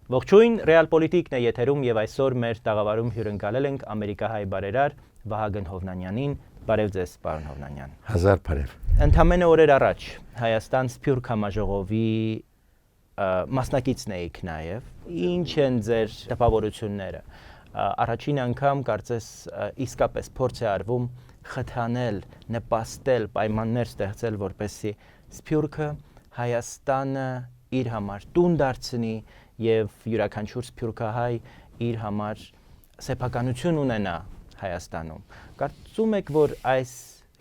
Ողջույն, Ռեալպոլիտիկն է եթերում եւ այսօր մեր տաղավարում հյուրընկալել ենք ամերիկահայ բարերար Վահագն Հովնանյանին։ Բարև ձեզ, պարոն Հովնանյան։ Հազար բարև։ Ընդամենը օրեր առաջ Հայաստան Սփյուռք համաժողովի մասնակիցն եք նաեւ։ Ինչ են ձեր տպավորությունները։ Առաջին անգամ կարծես իսկապես փորձ է արվում խթանել, նպաստել, պայմաններ ստեղծել, որպեսզի Սփյուռքը Հայաստանը իր համար տուն դարձնի եւ յուրաքանչյուր սփյուռքահայ իր համար սեփականություն ունենա Հայաստանում։ Կարծում եք, որ այս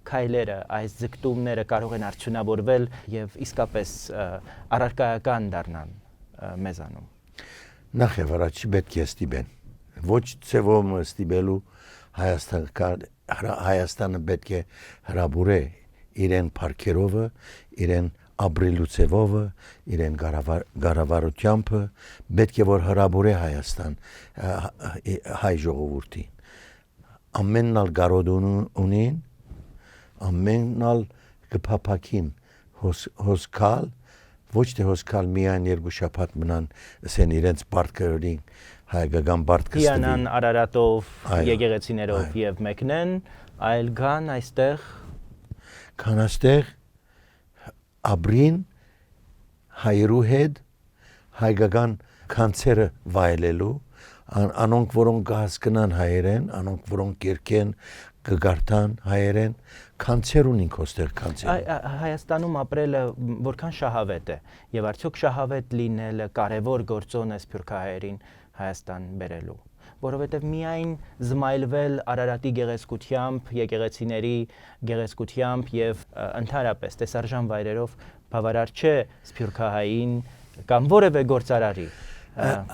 քայլերը, այս ձգտումները կարող են արդյունավորվել եւ իսկապես առարկայական դառնան մեզանում։ Նախ եւ առաջ պետք է ստիպեն։ Ոչ ծևոմ ստիպելու Հայաստանը պետք է հրաբուրե իրեն парքերովը, իրեն ապրելու ծևովը, իրեն գարավարությամբ պետք է որ հրաբուրե Հայաստան հայ ժողովրդին։ Ամեննալ գարոդուն ունին, ամեննալ կփափակին հոսքալ, ոչ թե հոսքալ միայն երկու շաբաթ մնան ասեն իրենց բարդքերին հայկական բարդքը ստվի։ Հիանան Արարատով, եկեղեցիներով եւ մեկնեն, այլ կան այստեղ քանաստեղ Աբրին հայրու հետ հայկական կանցերը վայելելու անոնք որոնք կհասկնան հայերեն, անոնք որոնք կերկեն կգարտան հայերեն, կանցեր ունին կոստեղ կանցեր։ Հայաստանում ապրելը որքան շահավետ է եւ արդյոք շահավետ լինելը կարեւոր գործոն է սփյուռքահայերին Հայաստան բերելու, որովհետեւ միայն զմայլվել Արարատի գեղեցկությամբ, եկեղեցիների գեղեցկությամբ եւ ընդհանրապես տեսարժան վայրերով բավարար չէ սփյուռքահային կամ որևէ գործարարի։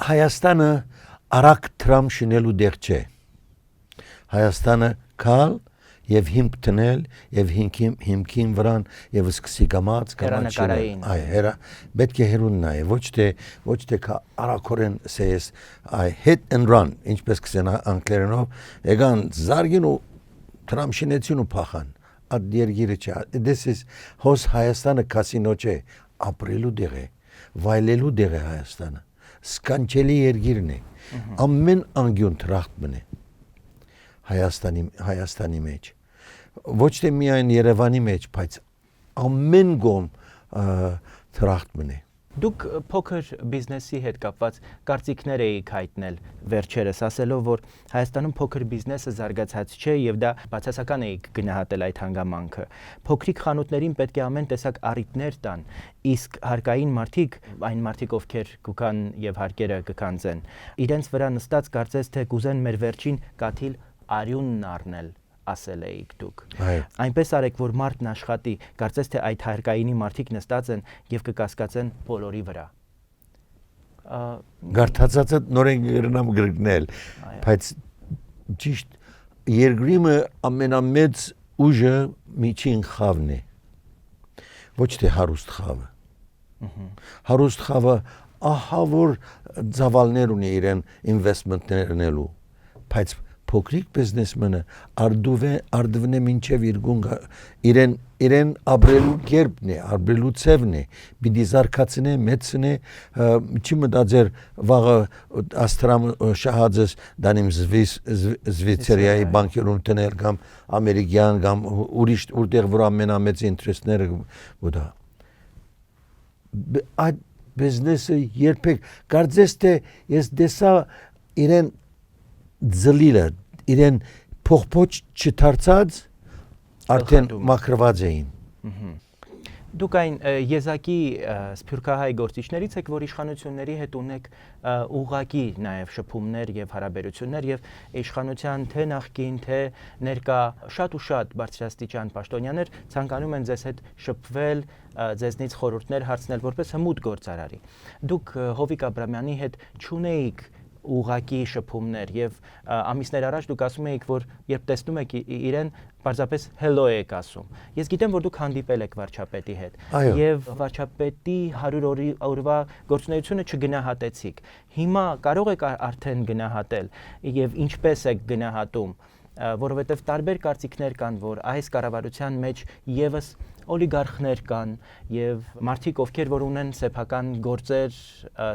Հայաստանը արագ տրամ շինելու դեղ չէ։ Հայաստանը կալ եւ հիմք տնել եւ հիմքին վրան եւ սկսի կամած հերանեկարային հերա պետք է հերուն նայ ոչ թե արակորեն սես hit and run ինչպես կսեն անգլերենով եկան զարգին ու տրամշինեցին ու փախան այդ երգիրը չէ this is հոս Հայաստանը կասինո չէ ապրելու դեղ է վայելելու դեղ է Հայաստանը սկանչելի երգիրն է ամեն անգյուն տրախտ մնե Հայաստանի մեջ ոչ թե միայն Երևանի մեջ, բայց ամեն գոմ տրախտ մնե։ Դուք փոքր բիզնեսի հետ կապված կարծիքներ եք հայտնել վերջերս, ասելով, որ Հայաստանում փոքր բիզնեսը զարգացած չէ եւ դա բացասական եք գնահատել այդ հանգամանքը։ Փոքրիկ խանութներին պետք է ամեն տեսակ առիթներ տան, իսկ հարկային մարդիկ, այն մարդիկ, ովքեր կուքան եւ հարկերը կքանձեն, իրենց վրա նստած կարծես թե կուզեն մեր վերջին կաթիլ արյունն առնել, ասել էիք դուք։ Այնպես արեք, որ մարդն աշխատի, կարծես թե այդ հարկայինի մարդիկ նստած են եւ կկասկածեն բոլորի վրա։ Գարտացածը նորեն գրնամ գրգնել, բայց ճիշտ երկրիմը ամենամեծ ուժը միջին խավն է։ Ոչ թե հարուստ խավը։ Հարուստ խավը ահա որ ծավալներ ունի իրեն ինվեստմենտներ ունելու, բայց փոքրիկ բիզնեսմենը արդվնե մինչև իրեն ապրելու կերպն է, ապրելու ծևն է, պիտի զարգացնե, մեծնե, չի մտածեր վաղը աստրամ շահածս դանիմ Զվիցերիայի բանկերում տնել կամ ամերիկյան կամ ուրիշ որտեղ որ ամենամեծ ինտերեսները ուտա։ Այդ բիզնեսը երբեք կարծես թե ես դեսա իրեն ձլիլը իրեն փողփոչ չդարձած արդեն մաքրված էին։ Դուք այն եզակի սփյուռքահայ գործիչներից եք, որ իշխանությունների հետ ունեք ուղղակի նաև շփումներ եւ հարաբերություններ եւ իշխանության թե նախկին թե ներկա շատ ու շատ բարձրաստիճան պաշտոնյաներ ցանկանում են ձեզ հետ շփվել, ձեզնից խորհուրդներ հարցնել որպես հմուտ գործարարի։ Դուք Հովիկ Աբրամյանի հետ չունեիք ուղղակի շփումներ եւ ամիսներ առաջ դուք ասում եք, որ երբ տեսնում եք իրեն, պարզապես hello եք ասում։ Ես գիտեմ, որ դուք հանդիպել եք վարչապետի հետ եւ վարչապետի 100 օրվա գործունեությունը չգնահատեցիք։ Հիմա կարող եք արդեն գնահատել եւ ինչպես եք գնահատում որովհետև տարբեր կարծիքներ կան, որ այս կառավարության մեջ եւս օլիգարխներ կան եւ մարդիկ, ովքեր որ ունեն սեփական գործեր,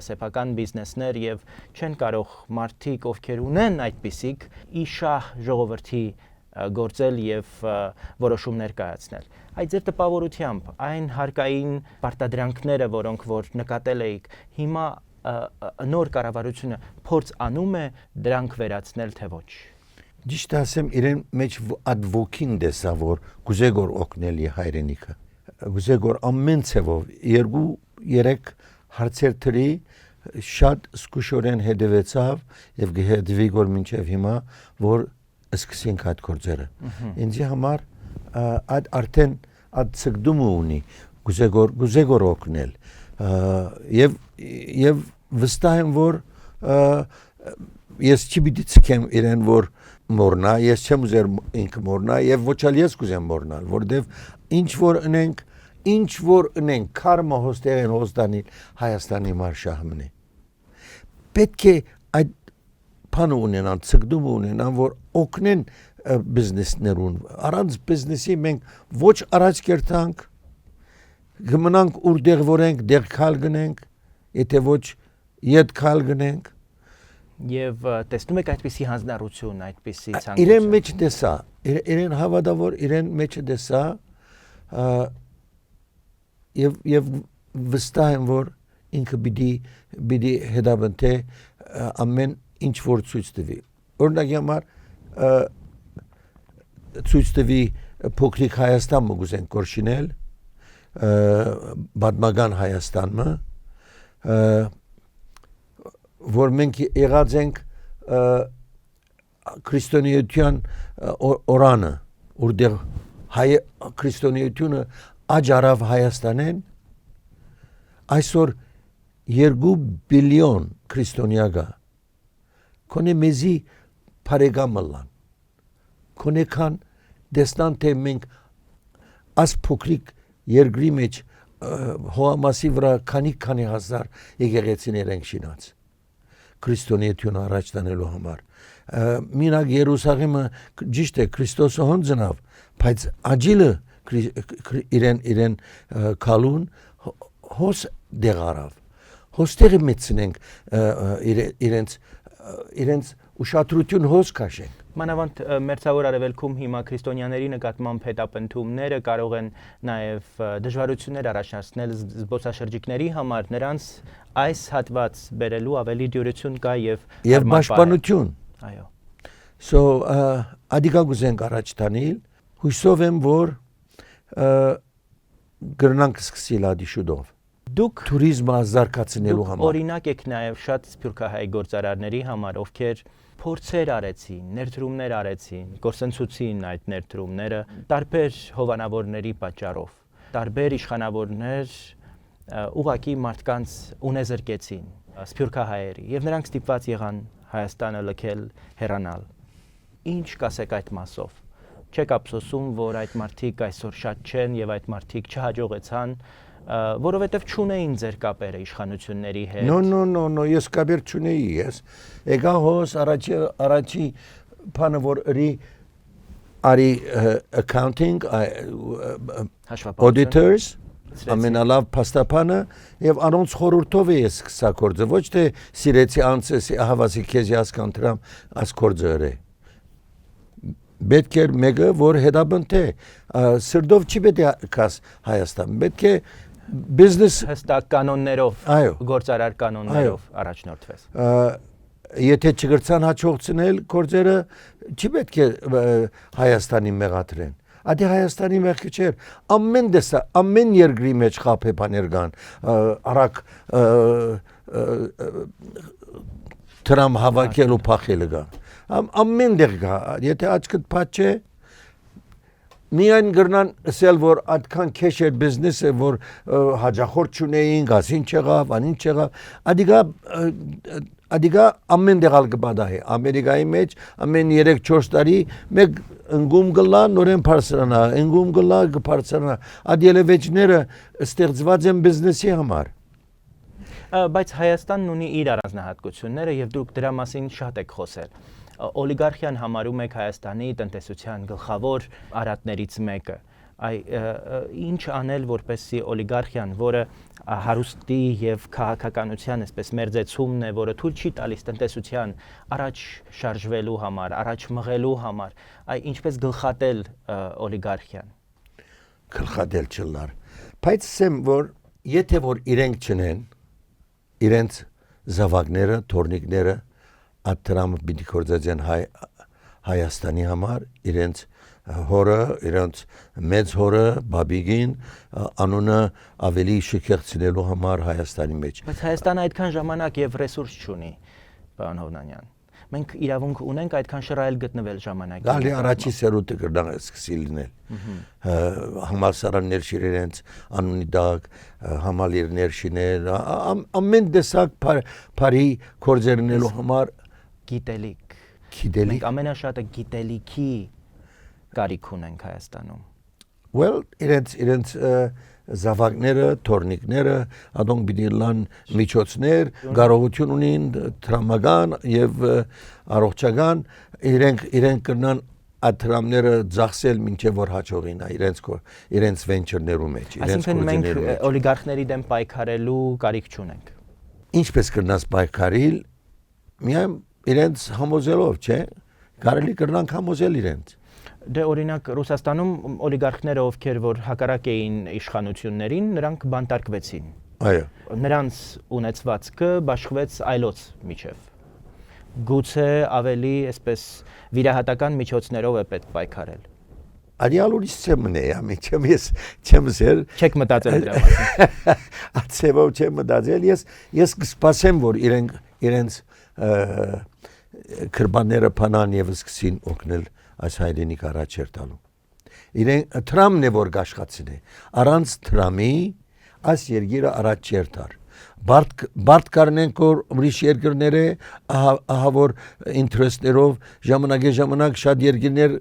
սեփական բիզնեսներ եւ չեն կարող մարդիկ, ովքեր ունեն այդպիսիք, իշահ ժողովրդի գործել եւ որոշումներ կայացնել։ Այդ ձեր տպավորությամբ այն հարկային պարտադրանքները, որոնք որ նկատել էիք, հիմա նոր կառավարությունը փորձ անում է դրանք վերացնել թե ոչ։ Ճիշտ ասեմ, իրեն մեջ advoking դեսա, որ գուզեգոր օգնել է հայրենիքը։ Գուզեգոր ամեն ցևով 2-3 հարցեր թրի շատ սկուշորեն հետևեցավ եւ գհետվի գոր մինչեւ հիմա, որ սկսենք այդ գործերը։ Ինձ համար այդ արդեն այդ ցկդում ունի գուզեգոր օգնել եւ վստահ եմ, որ ես չպիտի ցկեմ իրեն, որ մորնա, ես չեմ ուզեր ինքը մորնա եւ ոչ էլ ես կուզեմ մորնալ, որտեվ ինչ որ ունենք կարմա հոստերեն հոստանի Հայաստանի մարշահմնի։ Պետք է այդ բանը ունենան, ցկդում ունենան, որ օգնեն բիզնեսներուն։ Առանց բիզնեսի մենք ոչ առաջ կերտանք, գմնանք ուրդեղ որենք, դեղ քալ գնենք, եթե ոչ ետ քալ գնենք։ Եվ տեսնում եք այդպիսի հանձնառություն, այդպիսի ցանկություն։ Իրեն մեջ դեսա, իրեն հավատավոր, իրեն մեջ դեսա եւ վստահ եմ, որ ինքը պիտի հետաբնթե ամեն ինչ որ ցույց տվի։ Օրինակ համար ցույց տվի փոքրիկ Հայաստանը գուզեն կորշինել, բադմական Հայաստանը, որ մենք եղած ենք քրիստոնեության օրանը, որտեղ քրիստոնեությունը աջարավ Հայաստանեն, այսօր 2 բիլիոն քրիստոնյա կա, կոնե մեզի բարեկամլան, կոնե կան դեսնան թե մենք աս փոքրիկ երկրի մեջ հոամասի վրա քանի հազար եկեղեցիներ ենք շինած քրիստոնեությունը առաջ տանելու համար։ Մինակ Երուսաղեմը ճիշտ է Քրիստոսը հոնձնավ, բայց աջիլը իրեն քալուն հոս դեղարավ։ Հոստեղի մեծնենք իրենց ուշադրություն հոս քաշենք։ Մանավանդ մերձավոր արևելքում հիմա քրիստոնյաների նկատմամբ հետապնդումները կարող են նաև դժվարություններ առաջացնել զբոսաշրջիկների համար, նրանց այս հատված բերելու ավելի դյուրություն կա եւ պաշտպանություն։ Այո։ So ադիկա գուզենք առաջ տանել, հույսով եմ, որ գրնանք սկսել ադիշուդով։ Դուք Туrizմը զարգացնելու համար։ Օրինակ եք նաև շատ սփյուռքահայ գործարարների համար, ովքեր փորձեր արեցին, ներդրումներ արեցին, գործընծուցին այդ ներդրումները տարբեր հովանավորների պատճառով։ Տարբեր իշխանավորներ ուղակի մարդկանց ունեզրկեցին, սփյուռքահայերի, եւ նրանք ստիպված եղան Հայաստանը լքել, հեռանալ։ Ինչ կասեք այդ մասով։ Չեք ափսոսում, որ այդ մարդիկ այսօր շատ չեն եւ այդ մարդիկ չհաջողեցան, որովհետև չունեին ձեր կապերը իշխանությունների հետ։ No, ես կապեր չունեի, ես եկա հոս առաջի բանը որ արի accounting auditors ամենալավ փաստաբանը եւ անոնց խորհրդով է սկսա գործը, ոչ թե սիրեցի անցես հավասի քեզ հասկան դրամ աս գործը։ Պետք է մեկը որ հետաբնթե սրդով չի պետք է կաս Հայաստան, պետք է business հստակ կանոններով, գործարար կանոններով առաջնորդվես։ Եթե չգրցան հաջողցնել գործերը, չի պետք է Հայաստանի մեղադրեն։ Ադի Հայաստանի մեղքը չէր, ամեն երկրի մեջ խափե բաներ կան, արագ դրամ հավաքելու փախելը կա։ Ամեն տեղ կա, եթե աչքդ փաչ չէ, միայն գրնան ասել, որ այդքան քեշ էր բիզնեսը, որ հաջախորդ չունեին, գազին չեղավ, անին չեղավ, ադիգա ամեն տեղալ կբադահի, Ամերիկայի մեջ ամեն 3-4 տարի մեկ ընգում գլա, նորեն պարսրանա, ընգում գլա կպարսրանա, ադ ելևեջները ստեղծված են բիզնեսի համար։ Բայց Հայաստանն ունի իր առանձնահատկությունները եւ դուք դրա մասին շատ եք խոսել։ օլիգարխիան համարում եք Հայաստանի տնտեսության գլխավոր արատներից մեկը։ Ինչ անել, որպեսզի օլիգարխիան, որը հարուստի եւ քաղաքականության, այսպես մերձեցումն է, որը թույլ չի տալիս տնտեսության առաջ շարժվելու համար, առաջ մղելու համար, ինչպես գլխատել օլիգարխիան։ Գլխատել չլար։ Բայց ասեմ, որ եթե որ իրենք չնեն, իրենց զավակները, թորնիկները այդ դրամը պիտի կործածեն Հայաստանի համար, իրենց հորը, իրենց մեծ հորը, բաբիգին, անունը ավելի շքեղցնելու համար Հայաստանի մեջ։ Բայց Հայաստանը այդքան ժամանակ եւ ռեսուրս չունի, պարոն Հովնանյան։ Մենք իրավունք ունենք այդքան շռայլ գտնվել ժամանակին։ Գալի առաջի սերունդը կրնա սկսի լինել։ Համալսարաններ շիրերենց, անունի դակ, համալիրներ շիներ, ամեն տեսակ բարի կորձերնելու համար գիտելիք։ Գիտելիք։ Մենք ամենաշատը գիտելիքի կարիք ունենք Հայաստանում։ Well, իրենց զավակները, թորնիկները, adonk պիտի լան միջոցներ, կարողություն ունին տրամական եւ առողջական, իրենք կրնան այդ տրամները ծախսել մինչեւ որ հաջողին իրենց վենչերներու մեջ, Այսինքն մենք օլիգարխների դեմ պայքարելու կարիք չունենք։ Ինչպես կրնաս պայքարիլ, միայն իրենց համոզելով, չէ՞, կարելի կրնանք համոզել իրենց։ Դե օրինակ Ռուսաստանում օլիգարխները, ովքեր որ հակառակ էին իշխանություններին, նրանք բանտարկվեցին։ Այո։ Նրանց ունեցվածքը բաշխվեց այլոց միջև։ Գուցե ավելի այսպես վիրահատական միջոցներով է պետք պայքարել։ Ալիալուրից չմնե, չեմ զել։ Չեք մտածել դրա մասին։ Ացեվով չեմ մտածել, ես կսպասեմ, որ իրենց կրբանները փանան եւ սկսին օգնել այս հայրենիք առաջ երթալու։ Իրեն Թրամն է որ գաշխացին է։ Առանց Թրամի այս երկիրը առաջ երթար։ Բարդ կարնենք որ ուրիշ երկրները ահա որ ինտերեսներով ժամանակ շատ երկրներ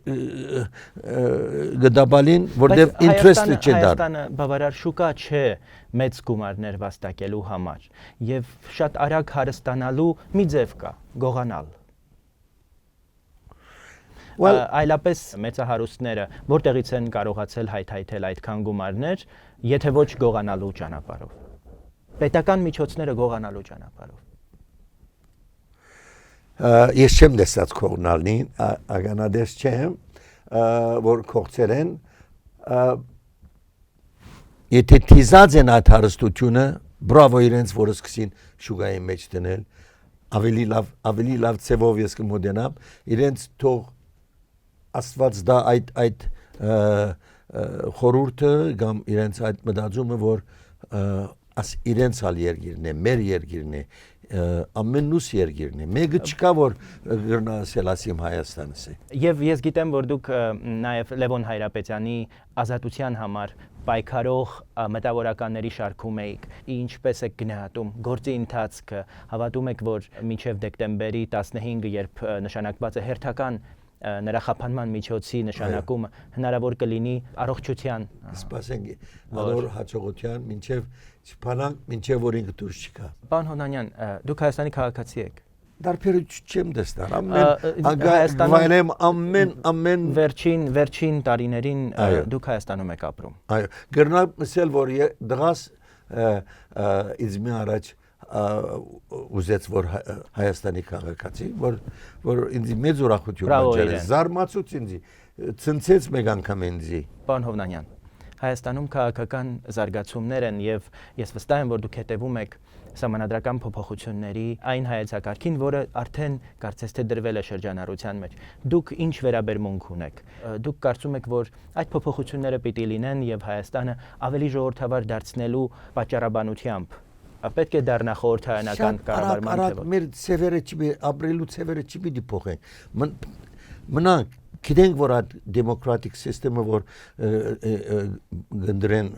գդաբալին որտեղ ինտերեսը չէ դար։ Հայաստանը բավարար շուկա չէ մեծ գումարներ վաստակելու համար եւ շատ արագ հարստանալու մի ձև կա՝ գողանալ։ Այլապես մեծահարուստները որտեղից են կարողացել հայթայթել այդքան գումարներ, եթե ոչ գողանալու ճանապարհով։ Պետական միջոցները գողանալու ճանապարհով։ Ես չեմ տեսած կողնալին, ագանադես չեմ, որ կողցել են, եթե թիզած են այդ հարստությունը, բրավո իրենց, որ սկսին շուգայի մեջ դնել, ավելի լավ ծևով ես կմոդենամ, իրենց թող աստված դա այդ խորուրդը կամ իրենց այդ մտածումը, որ իրենց ալ երկիրն է, մեր երկիրն է, ամենուս երկիրն է, մեկը չկա, որ գրնասել ասիմ Հայաստանս է։ Եվ ես գիտեմ, որ դուք նաև Լևոն Հայրապետյանի ազատության համար պայքարող մտավորականների շարքում եք, ինչպես եք գնահատում գործի ընթացքը, հավատում եք, որ մինչև դեկտեմբերի 15-ը, երբ նշանակված է հերթական նրա խափանման միջոցի նշանակումը հնարավոր կլինի առողջության սպասենք նոր հաջողության մինչև չփանանք մինչև որ ինքը դուրս չգա։ Պարոն Հոնանյան, դուք Հայաստանի քաղաքացի եք։ Դարբերություն չեմ տեսնում, ամեն վերջին տարիներին դուք Հայաստանում եք ապրում։ Այո, գրնալ մսել որ դղաս ինձ մի առաջ ուզեց որ Հայաստանի քաղաքացի որ ինձ մեծ ուրախություն բաճարեց զարմացուց ինձ ցնցեց մեկ անգամ ինձ Պարոն Հովնանյան Հայաստանում քաղաքական զարգացումներ են եւ ես վստահ եմ որ դուք հետևում եք սահմանադրական փոփոխությունների այն հայեցակարգին որը արդեն կարծես թե դրվել է շրջանառության մեջ դուք ինչ վերաբերմունք ունեք դուք կարծում եք որ այդ փոփոխությունները պիտի լինեն եւ Հայաստանը ավելի ժողովրդավար դարձնելու պատճառաբանությամբ պետք է դառնա խորհրդարանական կառավարման թեւը։ Մեր ծևերը չի ապրելու ծևերը չի պիտի փոխեն։ Մնանք գիտենք որ այդ դեմոկրատիկ համակարգը որ գնդրեն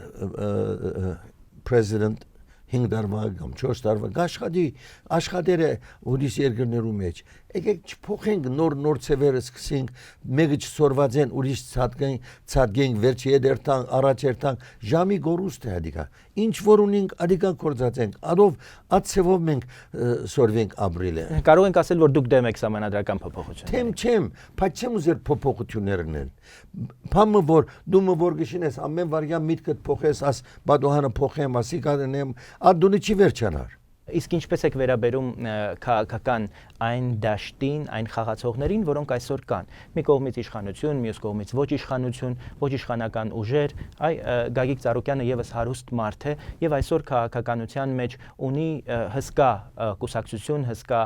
president 5 տարվա կամ 4 տարվա աշխատերը ուրիշ երկրներու մեջ եկեք չփոխենք նոր ծևերը սկսենք մեկը չսորված են ուրիշ ցածգենք վերջի երթան առաջ երթան ժամի գորուստ է հադիկա ինչ որ ունենք ադիկա կորցածենք ադով ածևով մենք սորվենք ապրիլը Կարող ենք ասել որ դուք դեմ եք սահմանադրական փոփոխությունների Չեմ, բայց չեմ ուզեր փոփոխություններն են Փամը որ դու որ գշինես ամեն վարյա միտքդ փոխես աս բադոհանը փոխեմ ասի կանեմ ադունի չի վերջանար Իսկ ինչպես եք վերաբերում քաղաքական այն դաշտին, այն խաղացողներին, որոնք այսօր կան։ Մի կողմից իշխանություն, մյուս կողմից ոչ իշխանություն, ոչ իշխանական ուժեր, Գագիկ Ծառուկյանը եւս հարուստ մարդ է եւ այսօր քաղաքականության մեջ ունի հսկա կուսակցություն, հսկա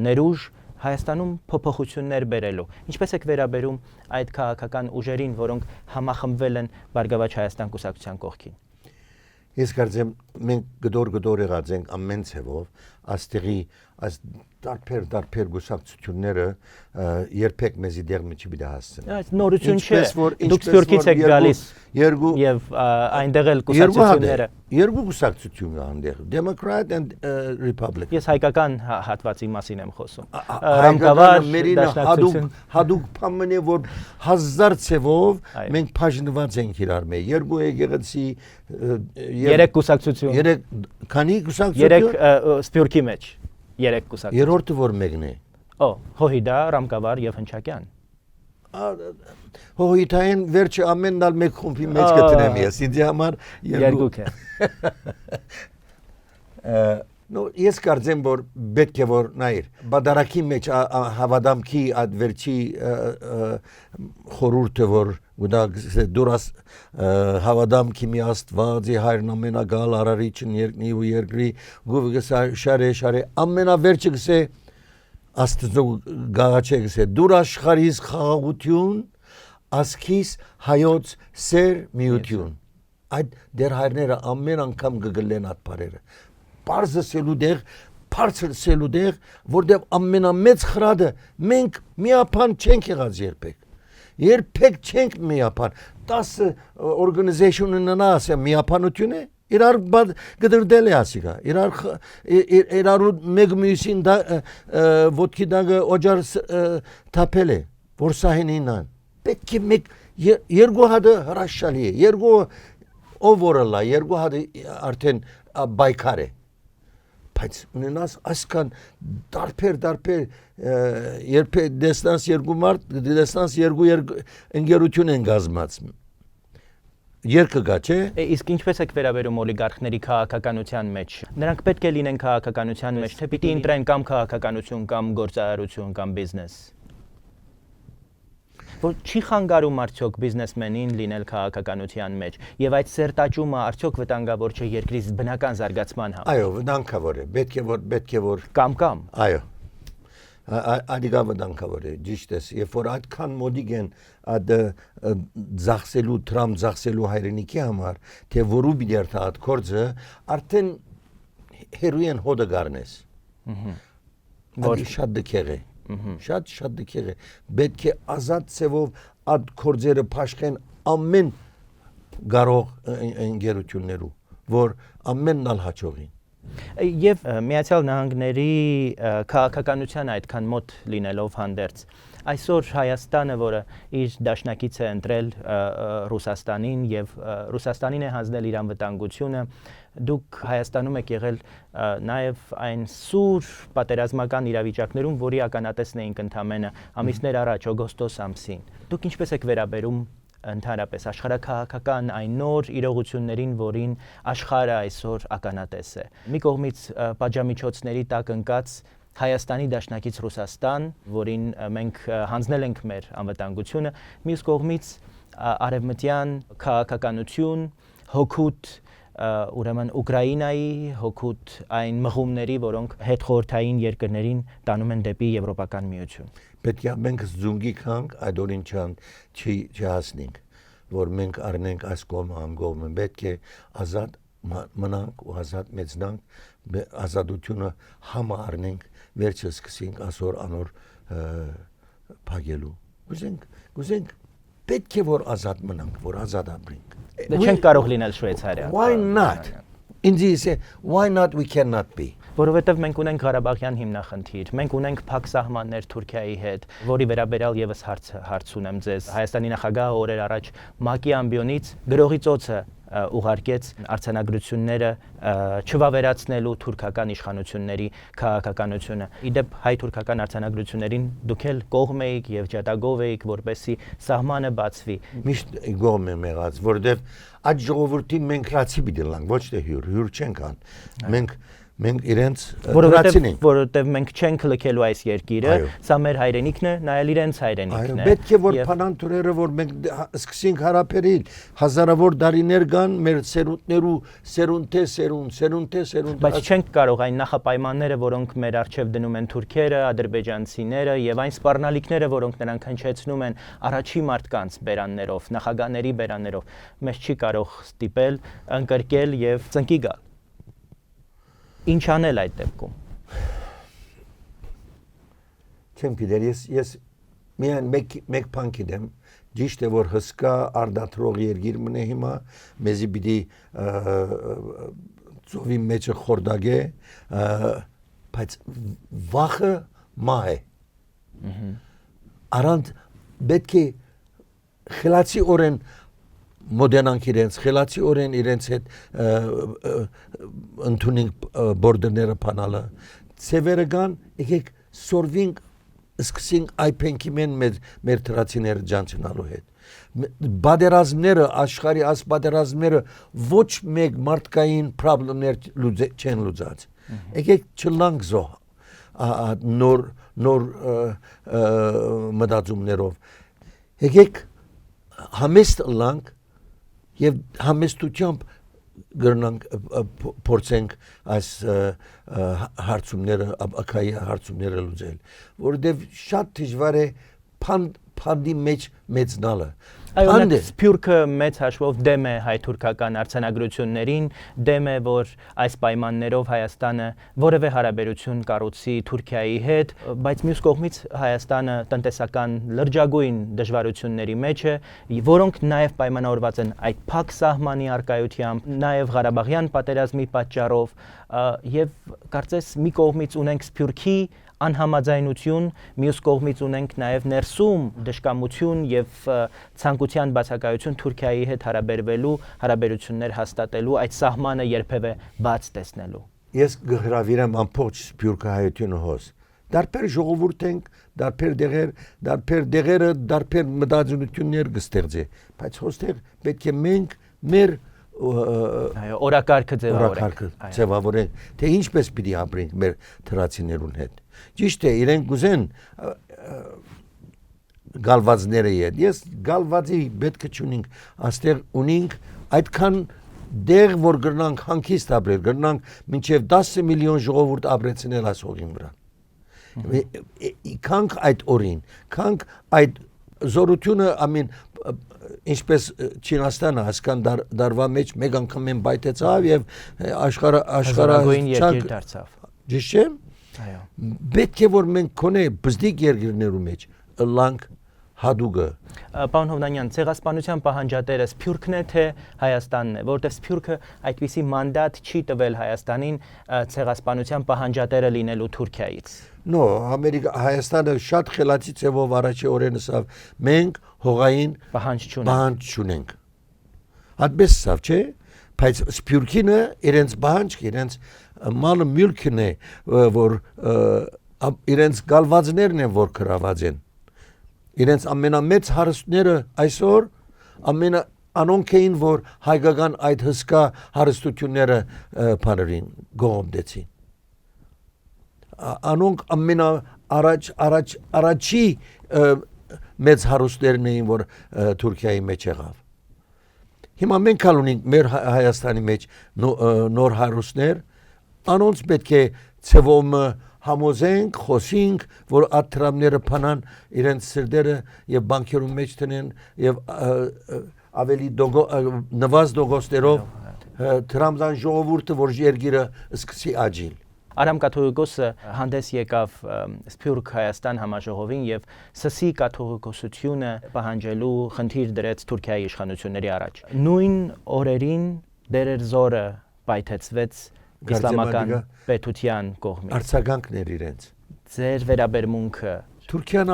ներուժ Հայաստանում փոփոխություններ բերելու։ Ինչպես եք վերաբերում այդ քաղաքական ուժերին, որոնք համախմբվել են Բարգավաճ Հայաստան կուսակցության կողքին։ Ես կարծեմ մենք գդոր եղած ենք ամեն ցևով աստեղի այս դարբեր գուսակցությունները երբեք մեզի դեր միջի բիդա հասցեն Այս նորություն չէ դուք Սփյուռքից եք գալիս եւ այնտեղ էլ կուսակցությունները երկու գուսակցություն կա այնտեղ Democrat and Republic Ես հայկական հատվածի մասին եմ խոսում Ռամկավար դաշնակցություն հադուկ փամնե որ 1000 ցևով մենք բաժնված ենք իրար մեջ երկու եկեղեցի երեք կուսակցություն երեք քանի կուսակցություն երեք Սփյուռքի մեջ երեք կուսակցություն երրորդը որ մեկն է Հոհիդա, Ռամկավար եւ Հնչակյան Հոհիդային վերջը ամենն ալ մեկ խումբի մեջ կտնեմ ես ինձ համար երկուք է No, ես կարծեմ որ պետք է որ նայր բադարակի մեջ հավադամքի այդ վերջի խորուրդը որ դուրս հավադամքի մի աստվածի հայրն ամենագալ արարիչն երկնի ու երկրի գուվը շարե ամենավերջը գսե աստծո գաղաչե գսե դուր աշխարհիս խաղաղություն ասքիս հայոց սեր միություն այդ դեր հայրները ամեն անգամ գգլեն այդ բարերը Պարզը սելուդեղ, պարցր սելուդեղ, որտեղ ամենամեծ խրադը մենք միապան չենք եղած երբեք չենք միապան, 10 organization-ը ննա ասե միապանություն է, իրար գդրդել է ասիկա, իրար մեկ մյուսին ոտքի դագը օջար թապել է, որ սահենին ան, պետք է մեկ երկու հադը հրաշալի է, երկու ով որըլա, երկու հադը արդեն բայկար է, բայց ունենաս այսքան դարբեր երբե դեստանս երկու մարդ դեստանս երկու ընկերություն են գազմած երկը գա չէ իսկ ինչպես եք վերաբերում օլիգարխների քաղաքականության մեջ նրանք պետք է լինեն քաղաքականության մեջ թե պիտի ընտրեն կամ քաղաքականություն կամ գործարարություն կամ բիզնես որ չի խանգարում արդյոք բիզնեսմենին լինել քաղաքականության մեջ եւ այդ սերտաճումը արդյոք վտանգավոր չէ երկրի բնական զարգացման համար Այո վտանգավոր է պետք է որ կամ այո ադիգա վտանգավոր է ճիշտ է երբ որ այդքան մոդիկ են այդ ծախսելու հայրենիքի համար թե որու բիդեր թա այդ կորձը արդեն հերույն հոդը գարնես որ շատ դքեղ է Շատ դքեղ է պետք է ազատ ցևով այդ կորձերը փաշխեն ամեն գարող ընկերություններու որ ամենն ալ հաջողին Եվ Միացյալ Նահանգների քաղաքականության այդքան մոտ լինելով հանդերձ այսօր Հայաստանը, որը իր դաշնակից է ընտրել Ռուսաստանին եւ Ռուսաստանին է հանձնել իր անվտանգությունը, դուք Հայաստանում եք եղել նաեւ այն սուր պատերազմական իրավիճակներում, որի ականատեսն էինք ընդամենը ամիսներ առաջ օգոստոս ամսին։ Դուք ինչպես եք վերաբերում ընդհանրապես աշխարհակաղակական այն նոր իրողություններին, որին աշխարհը այսօր ականատես է։ Մի կողմից պատժամիջոցների տակ ընկած Հայաստանի դաշնակից Ռուսաստան, որին մենք հանձնել ենք մեր անվտանգությունը, մյուս կողմից արևմտյան քաղաքականություն, հոգուտ ուրեմն Ուկրաինայի հոգուտ այն մղումների, որոնք հետխորհրդային երկրներին տանում են դեպի Եվրոպական միություն։ Պետք է մենք զունգի կանք այդ օրինչան չհասնենք, որ մենք առնենք այս կողմը անգողը, պետք է ազատ մնանք ու ազատ մեծնանք, ազատությունը համը առնենք, վերջը սկսենք ասոր անոր փագելու։ Գուզենք պետք է որ ազատ մնանք, որ ազատ ապրենք։ Դե չենք կարող լինել Շվեյցարիա։ Why not? Ինձ է why not we cannot be. Որովհետև մենք ունենք Ղարաբաղյան հիմնախնդիր, մենք ունենք փակ սահմաններ Թուրքիայի հետ, որի վերաբերյալ եւս հարց ունեմ ձեզ։ Հայաստանի նախագահը օրեր առաջ ՄԱԿ-ի ամբիոնից գրողի ծոցը ուղարկեց արձանագրությունները չվավերացնելու թուրքական իշխանությունների քաղաքականությունը։ Իդեպ հայ-թուրքական արձանագրություններին դուք էլ կողմ եք եւ ջատագով եք, որպեսզի սահմանը բացվի։ Միշտ գոհ եմ եղած, որովհետև այդ ժողովրդի մենք ռացի պիտի լանք, ոչ թե հյուր չենք ան։ Մենք իրենց որովհետև մենք չենք լքելու այս երկիրը, սա մեր հայրենիքն է, նա էլ իրենց հայրենիքն է։ Պետք է որ փանան թուրերը, որ մենք սկսենք հարաբերել, հազարավոր դարիներ կան մեր սերունդներու սերունդ։ Բայց չենք կարող այն նախապայմանները, որոնք մեր առջև դնում են թուրքերը, ադրբեջանցիները եւ այն սպառնալիքները, որոնք նրանք հնչեցնում են առաջի մարդկանց բերաններով, նախագաների բերաններով, մեզ չի կարող ստիպել, ընկրկել եւ ծնկի գալ։ Ինչ անել այդ դեպքում։ Չեմ գիտեր, ես միայն մեկ բան գիտեմ, ճիշտ է որ հսկա արդատրող երկիր մնե հիմա, մեզի պիտի ծովի մեջը խորդագե, բայց վախը մահ է։ Առանց պետք է խելացի օրեն մոդենանք իրենց, խելացի օրեն իրենց հետ ընդունենք բորդերները պանալը, ծևերը կան, եկեք սորվինք, սկսենք այպենքի մեր թրացիները ճանչնալու հետ։ Բادرազմները, աշխարհի այս բادرազմները ոչ մեկ մարդկային պրոբլեմներ չեն լուծած։ Եկեք չլանք զոհ նոր մտածումներով։ Եկեք համեստ լանք եւ համեստությամբ գրնանք փորձենք այս հարցումները ակայի հարցումները լուծել, որովհետեւ շատ դժվար է փանդի մեջ մեծնալը։ Այո, Սփյուռքը մեծ հաշվով դեմ է հայ-թուրքական արձանագրություններին, դեմ է, որ այս պայմաններով Հայաստանը որևէ հարաբերություն կառուցի Թուրքիայի հետ, բայց մյուս կողմից Հայաստանը տնտեսական լրջագույն դժվարությունների մեջ է, որոնք նաև պայմանավորված են այդ փակ սահմանի առկայությամբ, նաև Ղարաբաղյան պատերազմի պատճառով, եւ կարծես մի կողմից ունենք Սփյուռքի անհամաձայնություն, մյուս կողմից ունենք նաև ներսում դժկամություն եւ ցանկության բացակայություն Թուրքիայի հետ հարաբերվելու, հարաբերություններ հաստատելու, այդ սահմանը երբևէ բաց տեսնելու։ Ես գհրավիրեմ ամբողջ Սփյուռքահայությունը հոս։ Դարբեր ժողովուրդ ենք, դարբեր դեղերը, դարբեր մտածություններ կստեղծի, բայց հոստեղ պետք է մենք մեր օրակարգը ձևավորենք, թե ինչպես պիտի ապրենք մեր թրացիներուն հետ։ Ճիշտ է, իրենք գուզեն գալվածները հետ։ Ես գալվածի պետք է չունենք, աստեղ ունենք այդքան դեղ, որ գրնանք հանգիստ ապրել, գրնանք մինչև 10 միլիոն ժողովուրդ ապրեցնել այս հողին վրա։ Կանք այդ օրին, կանք այդ զորությունը ամեն ինչպես Չինաստանը հասկան դարվա մեջ մեկ անգամ են բայտեցավ եւ աշխարհային երկիր դարձավ։ Ճիշտ չէ՞։ Այո։ Պետք է որ մենք կոնե բզդիկ երկրներու մեջ լանք հադուգը։ Պարոն Հովնանյան, ցեղասպանության պահանջատերը Սփյուռքն է թե Հայաստանն է, որովհետև Սփյուռքը այդպիսի մանդատ չի տվել Հայաստանին ցեղասպանության պահանջատերը լինելու Թուրքիայից։ No, Հայաստանը շատ խելացի ձևով առաջի օրենը սավ մենք հողային պահանջ չունենք։ Այդպես սավ չէ, բայց Սփյուռքինը իրենց պահանջ, իրենց մալը մյուլքն է, որ իրենց գալվածներն են, որ գրաված են։ Իրենց ամենամեծ հարստները այսօր անոնք էին, որ հայկական այդ հսկա հարստությունները բաներին գոհմդեցին։ Անոնք առաջի մեծ հարուստներն էին, որ Թուրքիայի մեջ եղավ։ Հիմա մենք ալ ունենք մեր Հայաստանի մեջ նոր հարուստներ, անոնց պետք է ցևոմ համոզենք, խոսենք, որ այդ տրամները փանան իրենց սրդերը եւ բանկերում մեջ տնեն եւ ավելի նվազ դոգոստերով տրամզան ժողովուրդը, որ երկիրը սկսի աճիլ։ Արամ կաթողիկոսը հանդես եկավ Սփյուռք Հայաստան համաժողովին եւ սսի կաթողիկոսությունը պահանջելու խնդիր դրեց Թուրքիայի իշխանությունների առաջ։ Նույն օրերին Դերերզորը պայթեցվեց իսլամական պետության կողմից։ Արձագանքներ իրենց։ Ձեր վերաբերմունքը Թուրքիան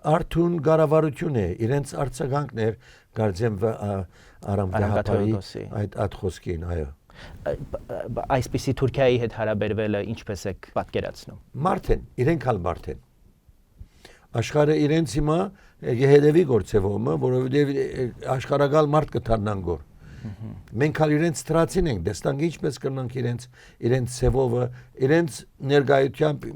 արթուն կառավարություն է, իրենց արձագանքներ Կարծեմ Արամ Վահապայի այդ խոսքին, այո։ Այսպիսի Թուրքիայի հետ հարաբերվելը ինչպես եք պատկերացնում։ Մարդեն, իրենք ալ մարդեն։ Աշխարհը իրենց հիմա գեհերևի գործևոմը, որովհետև աշխարհակալ մարդ կդառնան գոր։ Մենք ալ իրենց ստրացին ենք, դեստանք ինչպես կրնանք իրենց սևովը, իրենց ներգայությամբ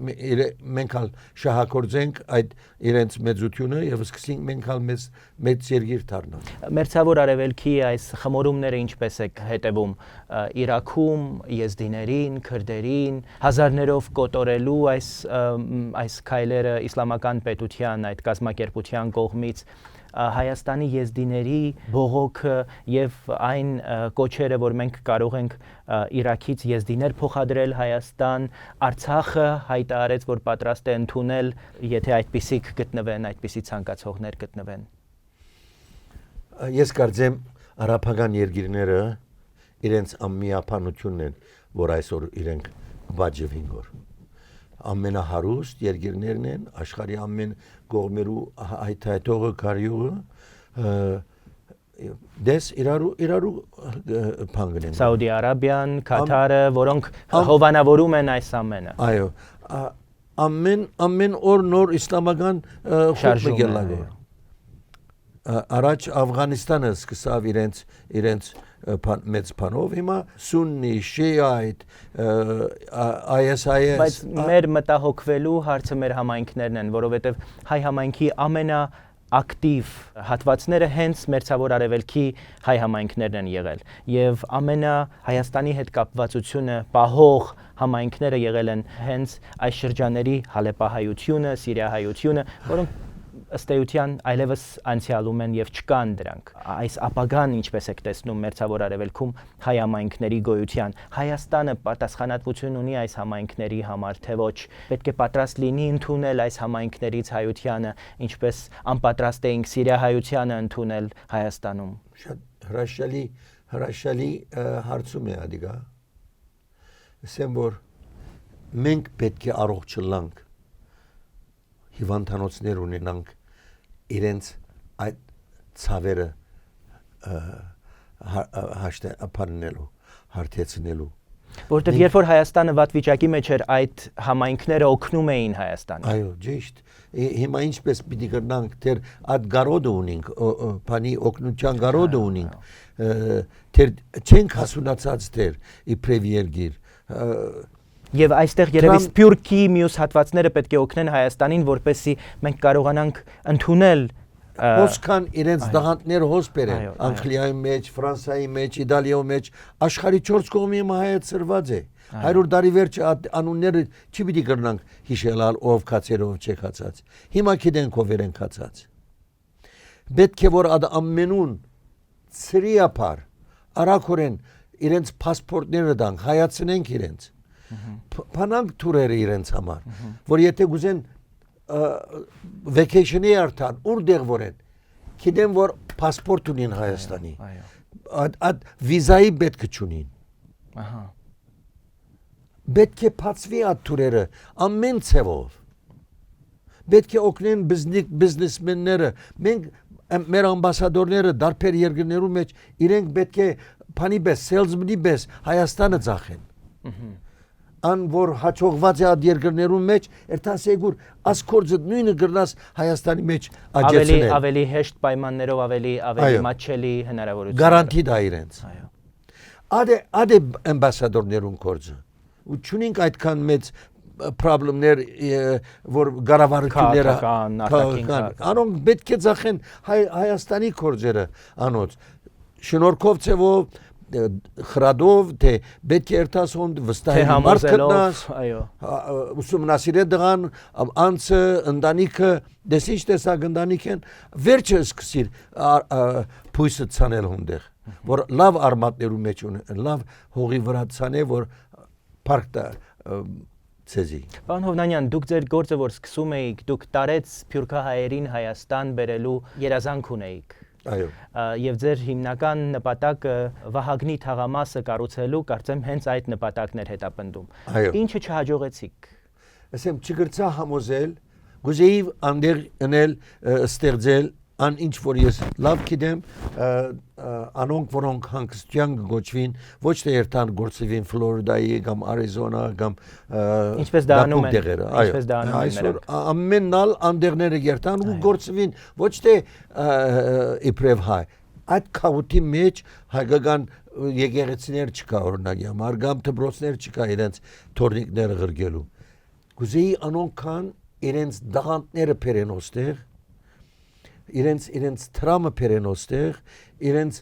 մենք ալ շահագործենք այդ իրենց մեծությունը եւ սկսենք մենք ալ մեծ երկիր դառնալ։ Մերձավոր Արևելքի այս խմորումները ինչպես եք հետևում Իրաքում, եզդիներին, քրդերին, հազարներով կոտորելու այս քայլերը իսլամական պետության այդ կազմակերպության կողմից Հայաստանի եզդիների բողոքը եւ այն կոչերը, որ մենք կարող ենք Իրաքից եզդիներ փոխադրել Հայաստան, Արցախը հայտարարեց, որ պատրաստ է ընդունել, եթե այդպիսիք գտնվեն, այդպիսի ցանկացողներ գտնվեն։ Ես կարծեմ արաբական երկիրները իրենց ամիապանությունն են, որ այսօր իրենք բաժևին գոր։ Ամենահարուստ երկիրներն են, աշխարհի ամեն կողմերու հայթայթողը կարյուղը դες իրարու փանգնեն։ Սաուդի Արաբիան, Կատարը, որոնք հովանավորում են այս ամենը։ Այո, ամեն օր նոր իսլամական խոփ գելագոր։ Առաջ Աֆղանիստանը սկսավ իրենց մեծ բանով, հիմա սուննի, շիայտ, ISIS։ Բայց մեր մտահոգվելու հարցը մեր համայնքներն են, որովհետև հայ համայնքի ամենաակտիվ հատվածները հենց Մերձավոր Արևելքի հայ համայնքներն են եղել եւ Հայաստանի հետ կապվածությունը պահող համայնքները եղել են հենց այս շրջանների հալեպահայությունը, սիրիահայությունը, որոնք ըստ էության այլևս անցյալում են եւ չկան դրանք։ Այս ապագան ինչպես եք տեսնում Մերձավոր Արևելքում հայ համայնքների գոյության։ Հայաստանը պատասխանատվություն ունի այս համայնքների համար, թե ոչ։ Պետք է պատրաստ լինի ընդունել այս համայնքներից հայությանը, ինչպես անպատրաստ էինք սիրիահայությանը ընդունել Հայաստանում։ Շատ հրաշալի հարցում է ադիգա։ Ասեմ որ մենք պետք է առողջ լինենք, հիվանդանոցներ ունենանք իրենց այդ ցավերը հաշտապանելու, հարթեցնելու։ Որտեղ երբ որ Հայաստանը վատ վիճակի մեջ էր, այդ համայնքները օգնում էին Հայաստանին։ Այո, ճիշտ։ Հիմա ինչպես պիտի կրնանք, դեռ այդ գարոդը ունենք, բանի օգնության գարոդը ունենք, դեռ չենք հասունացած դեռ իբրև երկիր։ Եվ այստեղ երևի սփյուռքի մյուս հատվածները պետք է օգնեն Հայաստանին, որպեսզի մենք կարողանանք ընդունել Ոսկան իրենց դաղանտներ հոս բերեն, Անգլիայի մեջ, Ֆրանսիայի մեջ, Իտալիայի մեջ, աշխարհի 4 կողմի հայեցրված է։ 100 տարի վերջ անունները չի պիտի կրնանք հիշելալ ով կացերով չեկացած։ Հիմա գիտենք ով են կացած։ Պետք է որ ամենուն ծրիապար արակորեն իրենց паспортները դանք, հայացնենք իրենց։ Փանանք թուրերը իրենց համար, որ եթե գուզեն vacation-ի արդան, ուրդեղ որեն, գիտեն որ паспорт ունին Հայաստանի, այդ վիզայի պետք չունին։ Պետք է բացվի այդ թուրերը ամեն ցևով։ Պետք է օգնեն բիզնեսմենները, մենք մեր ամբասադորները դարբեր երկրներում մեջ իրենք պետք է բանի պես, salesman-ի պես Հայաստանը ծախեն։ Ան որ հաջողված է այդ երկրներում մեջ, երթասեգուր ասկորձը նույնը գրնաս Հայաստանի մեջ աջեցնել։ Ավելի հեշտ պայմաններով, ավելի մատչելի հնարավորություն։ Գարանտի դա իրենց։ Ադե ամբասադորներուն կորձը։ Ու չունենք այդքան մեծ պրոբլեմներ, որ գարավարությունները անոնք պետք է ծախեն Հայաստանի կորձերը անոց։ Շնորհքով ցևով խրադով թե պետք է երթասոն վստահի մարդ գտնաս, ուսումնասիրե դղան, անցը, ընտանիքը, դες ինչ տեսակ ընտանիք են, վերջը սկսիր փույսը ցանել հունդեղ, որ լավ արմատներու մեջ ունեն, լավ հողի վրա ցանե, որ փառք ցեզի։ Պարոն Հովնանյան, դուք ձեր գործը որ սկսում էիք, դուք տարեց սփյուռքահայերին Հայաստան բերելու երազանք ունեիք։ Այո։ Եվ ձեր հիմնական նպատակը Վահագնի թաղամասը կառուցելու, կարծեմ հենց այդ նպատակն էր հետապնդում։ Ինչը չհաջողեցիք։ Ասեմ չգրծա համոզել, գուզեի անդեղ ընել ստեղծել ան ինչ որ ես լավ գիտեմ անոնք որոնք հանգստյան գոչվին ոչ թե երթան գործվին Ֆլորիդայի կամ Արիզոնա կամ ինչպես դա անում են այսօր ամենալ անդերները երթան ու գործվին ոչ թե իբրև հայ այդ քաուտի մեջ հայկական եկեղեցիներ չկա օրինակ համար կամ դպրոցներ չկա իրենց թորնիկները ղրգելու գուզեի անոնքան իրենց դաղանտները բերեն ոստեղ իրենց տրամը բերեն ոստեղ իրենց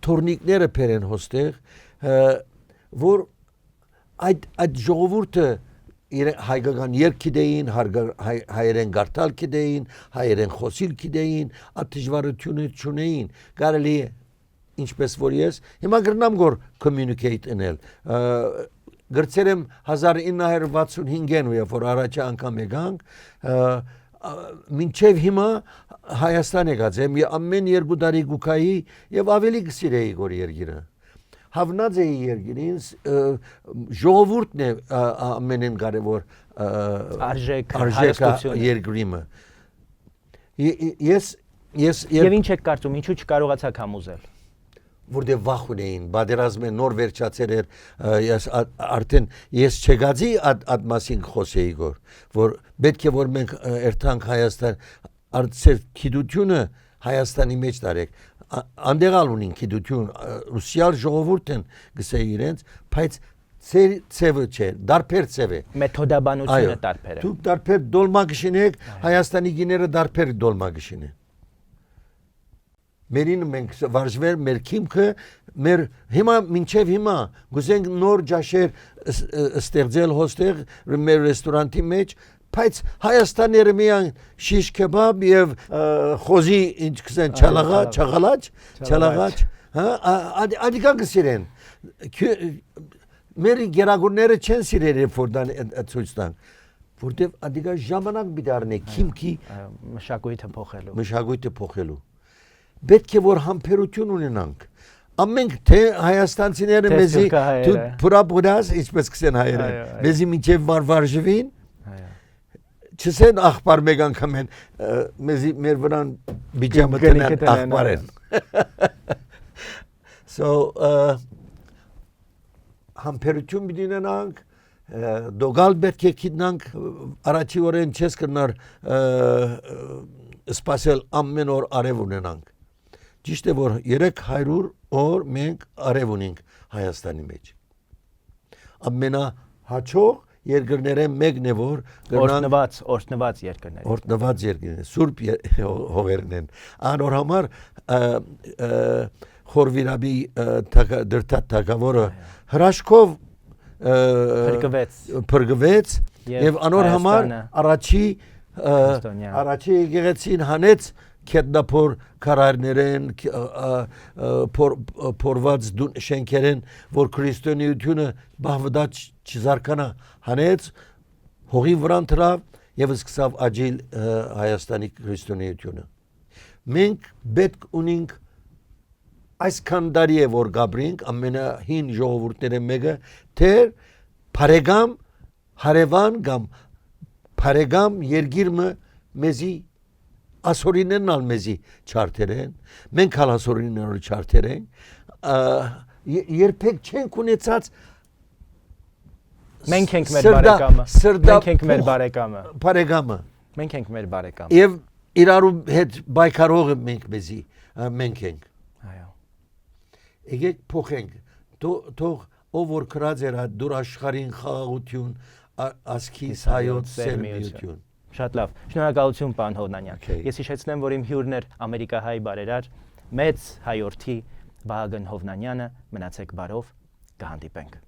թորնիկները բերեն ոստեղ որ այդ ժողովուրդը հայկական երգ գիտեին հայերեն գարտալ գիտեին հայերեն խոսիլ գիտեին այդ դժվարությունը չունեին կարելի է ինչպես որ ես հիմա գրնամ գոր communicate անել գրծել եմ 1965-ին երբ որ առաջի անգամ եկանք մինչև հիմա Հայաստան եկած եմ ամեն երկու տարի գուքայի եւ ավելի գսիրեի գոր երգիրը հավնած էի երգիրին ժողովուրդն է ամենեն կարևոր արժեք երգրիմը ես եւ ինչ եք կարծում ինչու չկարողացաք համոզել որտեղ վախ ունեին բادرազմը նոր վերջացել էր ես արդեն ես չգացի այդ մասին խոսեի որ պետք է որ մենք երթանք Հայաստան արծեր քիդությունը Հայաստանի մեջ տարեք անդեղալ ունին քիդություն ռուսիալ ժողովուրդն գսեի իրենց բայց ծևը չէ դարբեր ծև է մեթոդաբանությունը դարբեր է դուք դարբեր դոլմագշին եք Հայաստանի գիները դարբեր դոլմագշին են Մերին մենք վարժվեր մեր քիմքը մեր հիմա մինչև հիմա գուզենք նոր ջաշեր ստեղծել հոստեղ մեր ռեստորանտի մեջ բայց Հայաստանները միան շիշ քեբաբ եւ խոզի ինչ կսեն չաղալաչ ադիկա գսիրեն մեր գերագուրները չեն սիրել ֆորդան ցույց տան որտեվ ադիկա ժամանակ բիդարնե քիմքի մշակույթը փոխելու Պետք է որ համբերություն ունենանք ամենք թե հայաստանցիները մեզի դու փրապուրաս ինչպես կսեն հայերը մեզի մինչև վարժվին չսեն ախպար մեկ անգամ են մեզի մեր վրան բիջամը տնեն ախպար են so համբերություն պիտի ունենանք դոգալ պետք է գիտնանք առաջի օրեն չես կրնար սպասել ամեն օր արև ունենանք Ճիշտ է որ 300 օր մենք արև ունենք Հայաստանի մեջ ամենա հաջող երկրները մեկն է որ օրտնված երկրներ սուրբ հողերն են անոր համար խորվիրաբի դրտատ թագավորը հրաշքով փրկվեց եւ անոր համար առաջի եկեղեցին հանեց Քետնափոր քարայրներեն փորված շենքերեն որ քրիստոնեությունը բավադաց չզարկանա հանեց հողի վրան դրավ եւ սկսավ աճել Հայաստանի քրիստոնեությունը մենք պետք ունենք այսքան տարի է որ գաբրինք ամենահին ժողովուրդները մեկը թե բարեկամ հարևան կամ բարեկամ երգիրը մեզի ասորիններն ալ մեզի չարթեր են մենք հալ ասորինները չարթեր են երբեք չենք ունեցած մենք ենք մեր բարեկամը մենք ենք մեր բարեկամը եւ իրարու հետ բայկարողը մենք մեզի մենք ենք այո եկեք փոխենք թող ով որ կրած էր դուր աշխարհին խաղաղություն ասքիս հայոց սերմիություն Շատ լավ։ Շնորհակալություն պարոն Հովնանյան։ Ես հիշեցնեմ, որ իմ հյուրն էր ամերիկահայ բարերար մեծ հայորդի Վահագն Հովնանյանը։ Մնացեք բարով, կհանդիպենք։